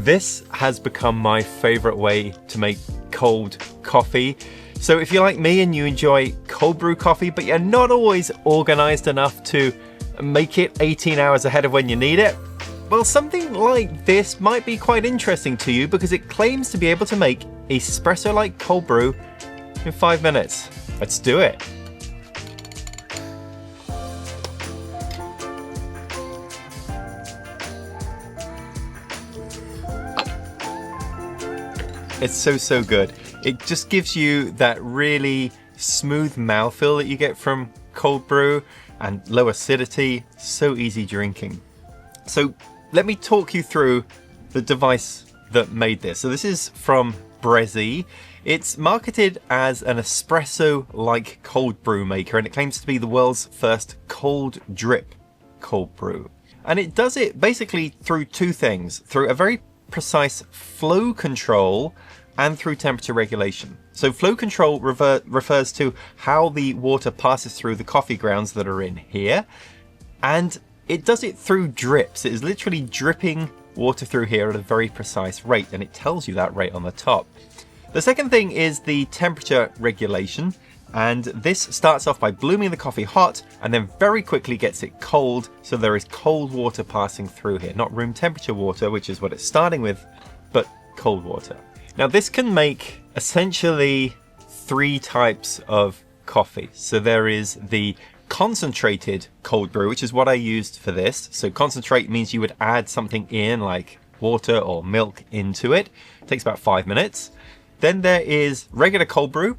This has become my favorite way to make cold coffee. So if you're like me and you enjoy cold brew coffee, but you're not always organized enough to make it 18 hours ahead of when you need it, well, something like this might be quite interesting to you because it claims to be able to make espresso-like cold brew in 5 minutes. Let's do it. It's so good. It just gives you that really smooth mouthfeel that you get from cold brew and low acidity, so easy drinking. So let me talk you through the device that made this. So this is from Brezi. It's marketed as an espresso-like cold brew maker, and it claims to be the world's first cold drip cold brew. And it does it basically through two things, through a very precise flow control and through temperature regulation. So flow control refers to how the water passes through the coffee grounds that are in here, and it does it through drips. It is literally dripping water through here at a very precise rate, and it tells you that rate on the top. The second thing is the temperature regulation, and this starts off by blooming the coffee hot and then very quickly gets it cold, so there is cold water passing through here. Not room temperature water, which is what it's starting with, but cold water. Now this can make essentially 3 types of coffee. So there is the concentrated cold brew, which is what I used for this. So concentrate means you would add something in like water or milk into it. It takes about 5 minutes. Then there is regular cold brew,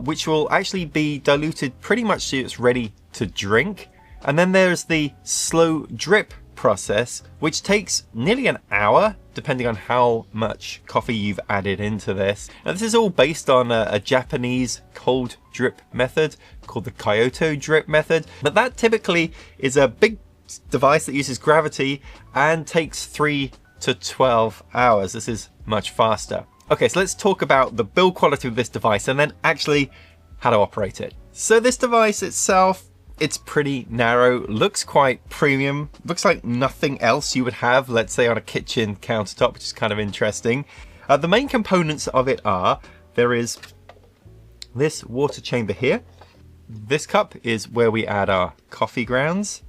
which will actually be diluted pretty much so it's ready to drink. And then there's the slow drip process, which takes nearly an hour, depending on how much coffee you've added into this. Now this is all based on a Japanese cold drip method called the Kyoto drip method, but that typically is a big device that uses gravity and takes 3 to 12 hours. This is much faster. Okay, so let's talk about the build quality of this device and then actually how to operate it. So this device itself, it's pretty narrow, looks quite premium, looks like nothing else you would have, let's say, on a kitchen countertop, which is kind of interesting. The main components of it are, there is this water chamber here. This cup is where we add our coffee grounds.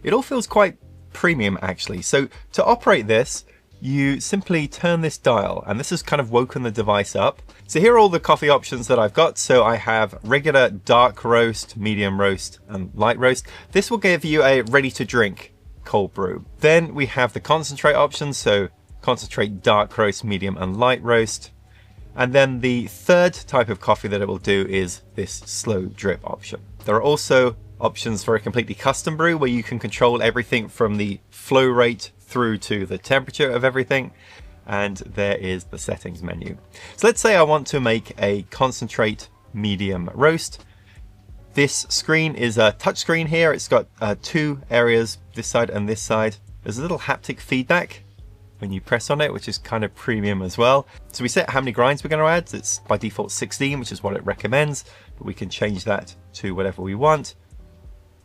It all feels quite premium actually. So to operate this, you simply turn this dial, and this has kind of woken the device up. So here are all the coffee options that I've got. So I have regular dark roast, medium roast, and light roast. This will give you a ready to drink cold brew. Then we have the concentrate options. So concentrate, dark roast, medium, and light roast. And then the third type of coffee that it will do is this slow drip option. There are also options for a completely custom brew where you can control everything from the flow rate through to the temperature of everything. And there is the settings menu. So let's say I want to make a concentrate medium roast. This screen is a touch screen here. It's got 2 areas, this side and this side. There's a little haptic feedback when you press on it, which is kind of premium as well. So we set how many grinds we're going to add. It's by default 16, which is what it recommends, but we can change that to whatever we want.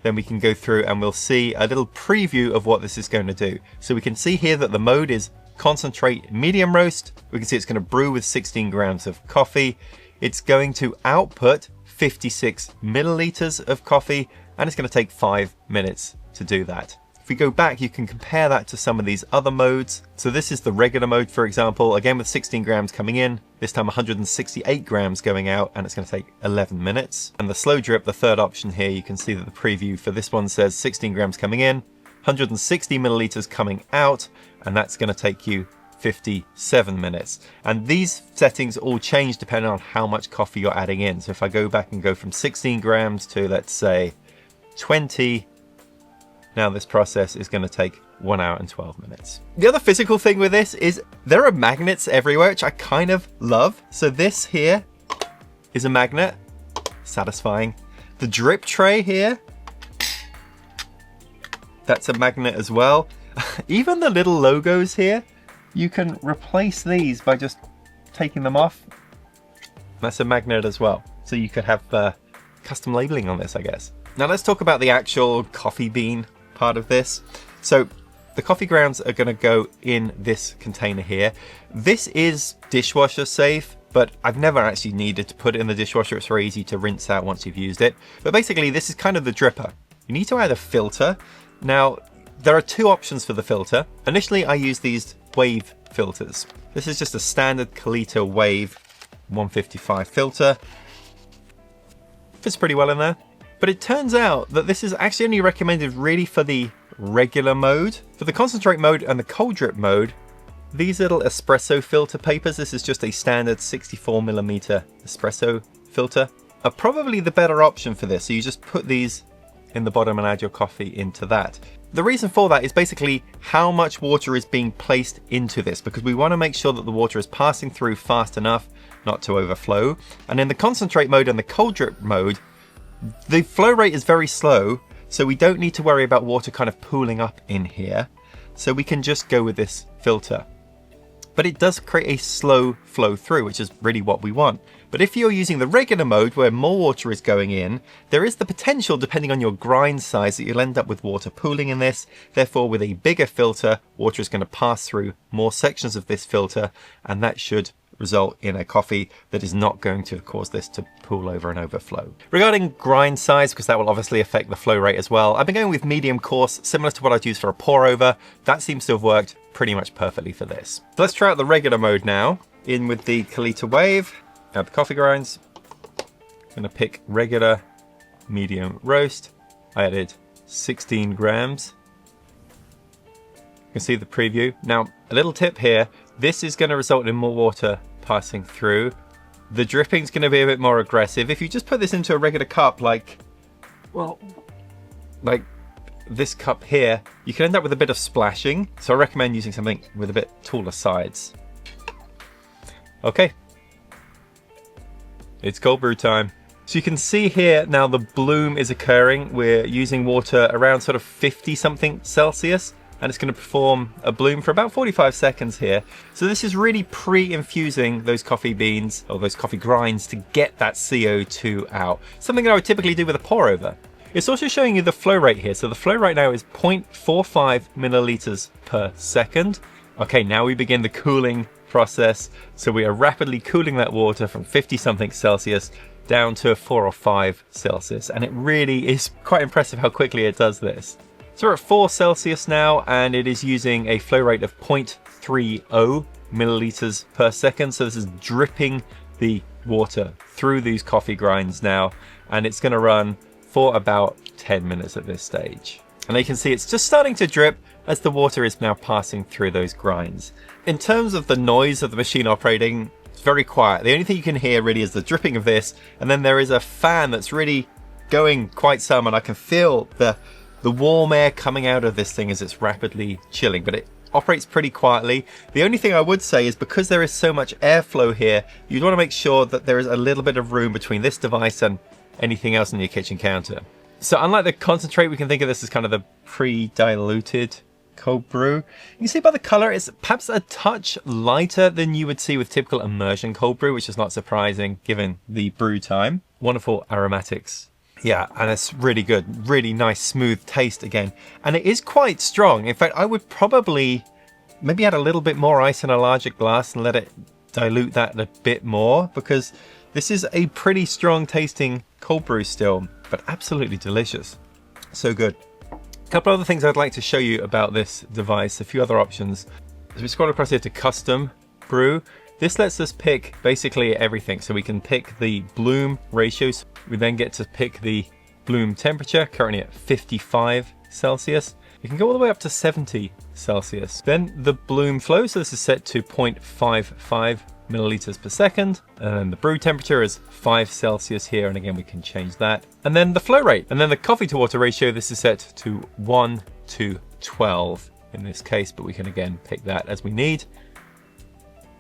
Then we can go through and we'll see a little preview of what this is going to do. So we can see here that the mode is concentrate medium roast. We can see it's going to brew with 16 grams of coffee. It's going to output 56 milliliters of coffee, and it's going to take 5 minutes to do that. If we go back, you can compare that to some of these other modes. So this is the regular mode, for example, again with 16 grams coming in, this time 168 grams going out, and it's going to take 11 minutes. And the slow drip, the third option here, you can see that the preview for this one says 16 grams coming in, 160 milliliters coming out, and that's going to take you 57 minutes. And these settings all change depending on how much coffee you're adding in. So if I go back and go from 16 grams to, let's say, 20, now this process is going to take 1 hour and 12 minutes. The other physical thing with this is there are magnets everywhere, which I kind of love. So this here is a magnet, satisfying. The drip tray here, that's a magnet as well. Even the little logos here, you can replace these by just taking them off. That's a magnet as well. So you could have custom labeling on this, I guess. Now let's talk about the actual coffee bean part of this. So the coffee grounds are going to go in this container here. This is dishwasher safe, but I've never actually needed to put it in the dishwasher. It's very easy to rinse out once you've used it. But basically, this is kind of the dripper. You need to add a filter. Now, there are two options for the filter. Initially, I use these wave filters. This is just a standard Kalita Wave 155 filter. Fits pretty well in there. But it turns out that this is actually only recommended really for the regular mode. For the concentrate mode and the cold drip mode, these little espresso filter papers, this is just a standard 64mm espresso filter, are probably the better option for this. So you just put these in the bottom and add your coffee into that. The reason for that is basically how much water is being placed into this, because we want to make sure that the water is passing through fast enough not to overflow. And in the concentrate mode and the cold drip mode, the flow rate is very slow, so we don't need to worry about water kind of pooling up in here. So we can just go with this filter. But it does create a slow flow through, which is really what we want. But if you're using the regular mode where more water is going in, there is the potential, depending on your grind size, that you'll end up with water pooling in this. Therefore, with a bigger filter, water is going to pass through more sections of this filter, and that should result in a coffee that is not going to cause this to pool over and overflow. Regarding grind size, because that will obviously affect the flow rate as well, I've been going with medium coarse, similar to what I'd use for a pour over. That seems to have worked pretty much perfectly for this. So let's try out the regular mode now. In with the Kalita Wave, add the coffee grinds. I'm gonna pick regular medium roast. I added 16 grams. You can see the preview. Now, a little tip here, this is going to result in more water passing through. The dripping is going to be a bit more aggressive. If you just put this into a regular cup, like this cup here, you can end up with a bit of splashing. So I recommend using something with a bit taller sides. Okay, it's cold brew time. So you can see here now the bloom is occurring. We're using water around sort of 50 something Celsius. And it's going to perform a bloom for about 45 seconds here. So this is really pre-infusing those coffee beans or those coffee grinds to get that CO2 out. Something that I would typically do with a pour over. It's also showing you the flow rate here. So the flow rate now is 0.45 milliliters per second. Okay, now we begin the cooling process. So we are rapidly cooling that water from 50 something Celsius down to 4 or 5 Celsius. And it really is quite impressive how quickly it does this. So we're at 4 Celsius now, and it is using a flow rate of 0.30 milliliters per second. So this is dripping the water through these coffee grinds now, and it's going to run for about 10 minutes at this stage. And you can see it's just starting to drip as the water is now passing through those grinds. In terms of the noise of the machine operating, it's very quiet. The only thing you can hear really is the dripping of this, and then there is a fan that's really going quite some, and I can feel the warm air coming out of this thing as it's rapidly chilling, but it operates pretty quietly. The only thing I would say is because there is so much airflow here, you'd want to make sure that there is a little bit of room between this device and anything else on your kitchen counter. So unlike the concentrate, we can think of this as kind of the pre-diluted cold brew. You can see by the color, it's perhaps a touch lighter than you would see with typical immersion cold brew, which is not surprising given the brew time. Wonderful aromatics. Yeah, and it's really good, really nice, smooth taste again. And it is quite strong. In fact, I would probably maybe add a little bit more ice in a larger glass and let it dilute that a bit more, because this is a pretty strong tasting cold brew still, but absolutely delicious. So good. A couple other things I'd like to show you about this device, a few other options. As we scroll across here to custom brew, this lets us pick basically everything. So we can pick the bloom ratios. We then get to pick the bloom temperature, currently at 55 Celsius. You can go all the way up to 70 Celsius. Then the bloom flow, so this is set to 0.55 milliliters per second. And then the brew temperature is 5 Celsius here, and again we can change that. And then the flow rate, and then the coffee to water ratio, this is set to 1 to 12 in this case, but we can again pick that as we need.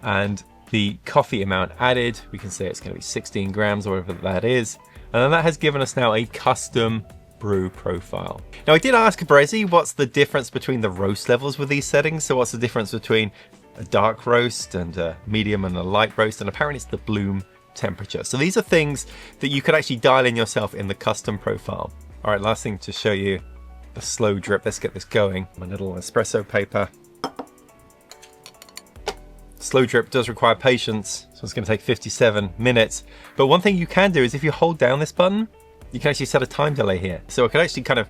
And the coffee amount added, we can say it's going to be 16 grams or whatever that is. And then that has given us now a custom brew profile. Now I did ask Brezi what's the difference between the roast levels with these settings. So what's the difference between a dark roast and a medium and a light roast? And apparently it's the bloom temperature. So these are things that you could actually dial in yourself in the custom profile. All right, last thing to show you the slow drip. Let's get this going. My little espresso paper. Slow drip does require patience, so it's going to take 57 minutes. But one thing you can do is if you hold down this button, you can actually set a time delay here. So I can actually kind of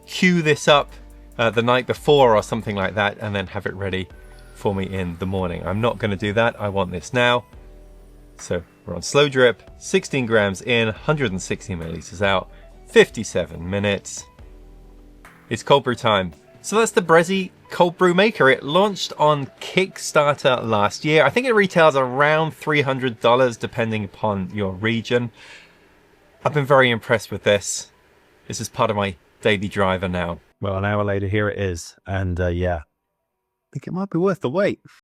queue this up the night before or something like that, and then have it ready for me in the morning. I'm not going to do that. I want this now. So we're on slow drip, 16 grams in, 160 milliliters out, 57 minutes. It's cold brew time. So that's the Brezi cold brew maker. It launched on Kickstarter last year. I think it retails around $300 depending upon your region. I've been very impressed with this. This is part of my daily driver now. Well, an hour later, here it is. And yeah, I think it might be worth the wait.